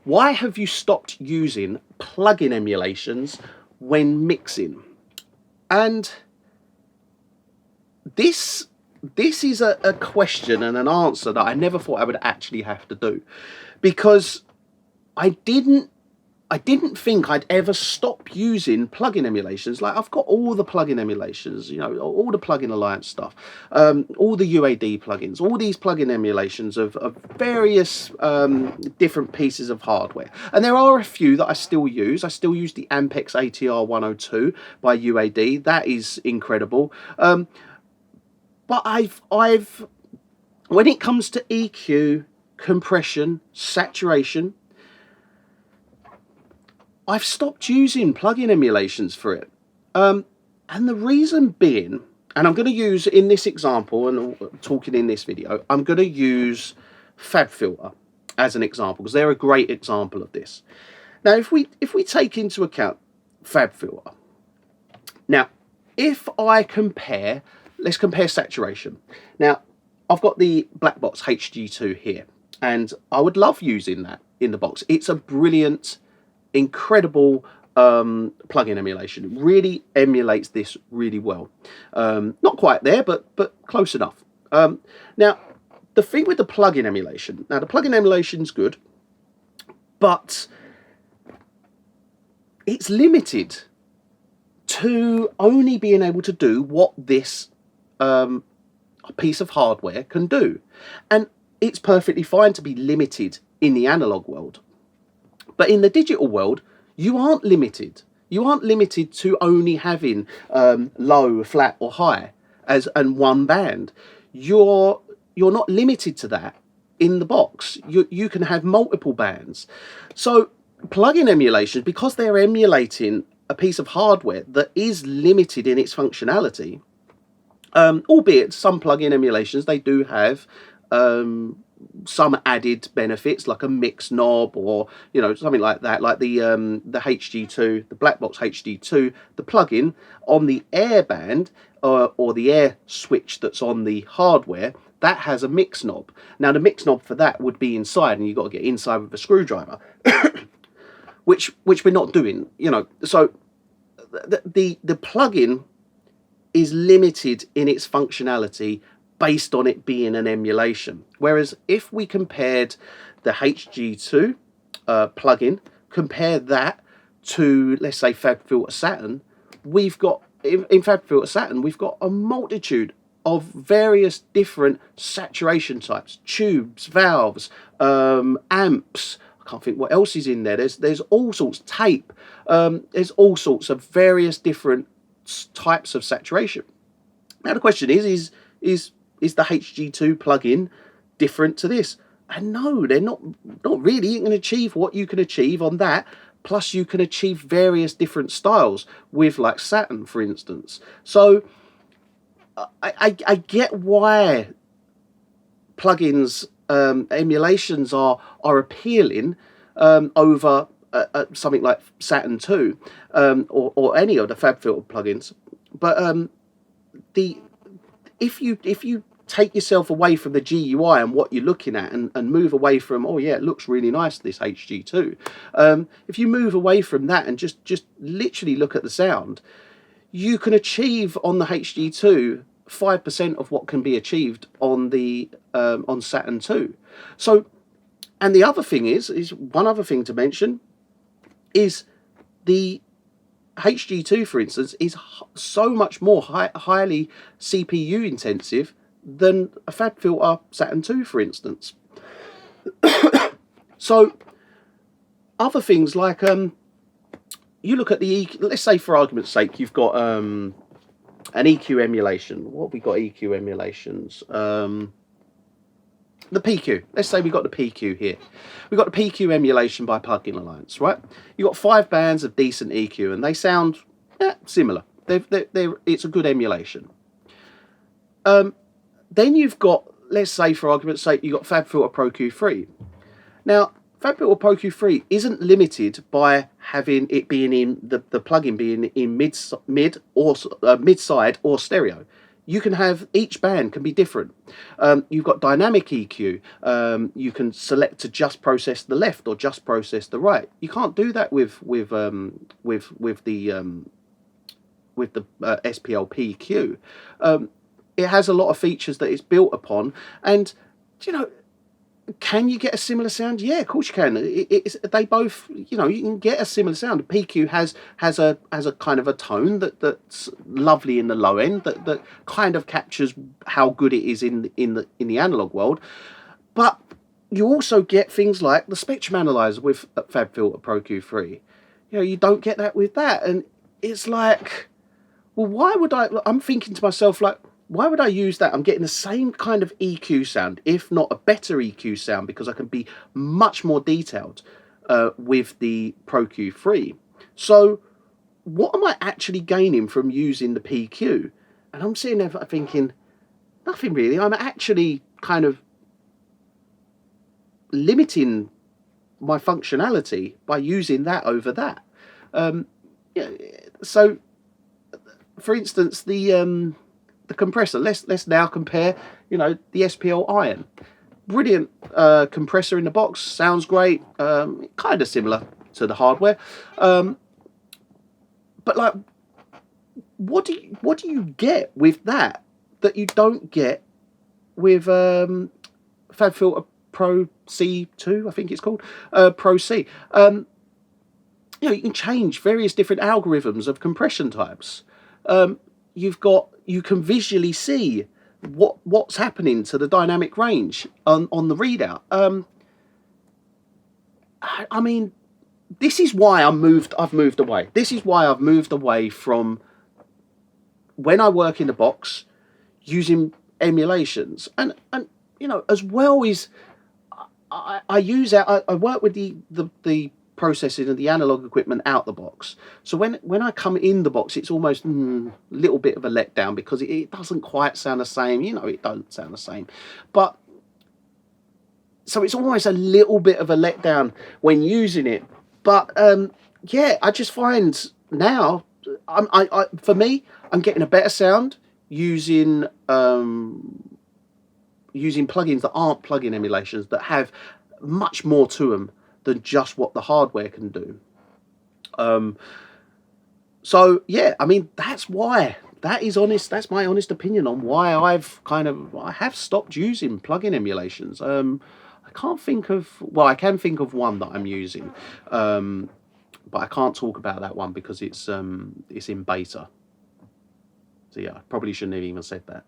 Why have you stopped using plugin emulations when mixing? And this is a question and an answer that I never thought I would actually have to do, because I didn't think I'd ever stop using plugin emulations. Like, I've got all the plugin emulations, you know, all the plugin alliance stuff, all the UAD plugins, all these plugin emulations of various different pieces of hardware. And there are a few that I still use. I still use the Ampex ATR 102 by UAD. That is incredible. But I've when it comes to EQ, compression, saturation, I've stopped using plugin emulations for it. And the reason being, and I'm going to use in this example and talking in this video, I'm going to use FabFilter as an example, because they're a great example of this. Now, if we take into account FabFilter, now, if I compare, let's compare saturation. Now, I've got the black box HG2 here, and I would love using that in the box. It's a brilliant, incredible plugin emulation. It really emulates this really well. Not quite there, but close enough. Now, the thing with the plugin emulation, now the plugin emulation is good, but it's limited to only being able to do what this piece of hardware can do. And it's perfectly fine to be limited in the analog world. But in the digital world, you aren't limited. You aren't limited to only having low, flat or high and one band. You're not limited to that in the box. You can have multiple bands. So plugin emulations, because they're emulating a piece of hardware that is limited in its functionality, albeit some plugin emulations, they do have some added benefits, like a mix knob or, you know, something like that, like the HG2, the black box HG2, the plugin on the air band or the air switch that's on the hardware, that has a mix knob. Now, the mix knob for that would be inside, and you've got to get inside with a screwdriver, which we're not doing, you know. So the plugin is limited in its functionality based on it being an emulation. Whereas if we compared the HG2 plugin, compare that to, let's say, FabFilter Saturn, we've got, in FabFilter Saturn, we've got a multitude of various different saturation types, tubes, valves, amps. I can't think what else is in there. There's all sorts, tape. There's all sorts of various different types of saturation. Now the question is the HG2 plugin different to this? And no, they're not really. You can achieve what you can achieve on that, plus you can achieve various different styles with, like, Saturn, for instance. So I get why plugins, emulations are appealing over something like Saturn 2 or any of the FabFilter plugins. But if you take yourself away from the GUI and what you're looking at and move away from, oh yeah, it looks really nice, this HG2. If you move away from that and just literally look at the sound, you can achieve on the HG2 5% of what can be achieved on the on Saturn 2. So, and the other thing is one other thing to mention is the HG2, for instance, is so much more highly CPU intensive than a FabFilter Saturn 2, for instance. So other things like you look at the let's say, for argument's sake, you've got an EQ emulation. What have we got? EQ emulations. The PQ. Let's say we got the PQ here. We've got the PQ emulation by Plugin Alliance, right? You've got 5 bands of decent EQ, and they sound similar. It's a good emulation. Then you've got, let's say, for argument's sake, you've got FabFilter Pro Q3. Now, FabFilter Pro Q3 isn't limited by having it being in the plugin being in mid-side or stereo. you can have, each band can be different. You've got dynamic EQ. You can select to just process the left or just process the right. You can't do that with the SPL PQ. It has a lot of features that it's built upon, and you know, can you get a similar sound? Yeah, of course you can. They both, you know, you can get a similar sound. PQ has a kind of a tone that's lovely in the low end, that kind of captures how good it is in the analog world. But you also get things like the spectrum analyzer with FabFilter Pro Q3. You know, you don't get that with that, and it's like, well, why would I? I'm thinking to myself, like, why would I use that? I'm getting the same kind of EQ sound, if not a better EQ sound, because I can be much more detailed with the Pro Q3. So what am I actually gaining from using the PQ? And I'm sitting there thinking, nothing really. I'm actually kind of limiting my functionality by using that over that. Yeah, so, for instance, the compressor. Let's now compare. You know, the SPL Iron, brilliant compressor in the box, sounds great. Kind of similar to the hardware, but like, what do you get with that you don't get with FabFilter Pro C2? I think it's called Pro C. You know, you can change various different algorithms of compression types. You can visually see what's happening to the dynamic range on the readout. I mean, this is why I've moved away. This is why I've moved away from, when I work in the box, using emulations, and you know, as well as I use I work with the processing and the analog equipment out the box. So when I come in the box, it's almost a little bit of a letdown, because it doesn't quite sound the same. You know, it doesn't sound the same. But so it's almost a little bit of a letdown when using it. But yeah, I just find now, for me, I'm getting a better sound using using plugins that aren't plugin emulations, that have much more to them than just what the hardware can do. So yeah, I mean, that's why. That is honest. That's my honest opinion on why I have stopped using plugin emulations. I can't think of, well, I can think of one that I'm using, but I can't talk about that one because it's in beta. So yeah, I probably shouldn't have even said that.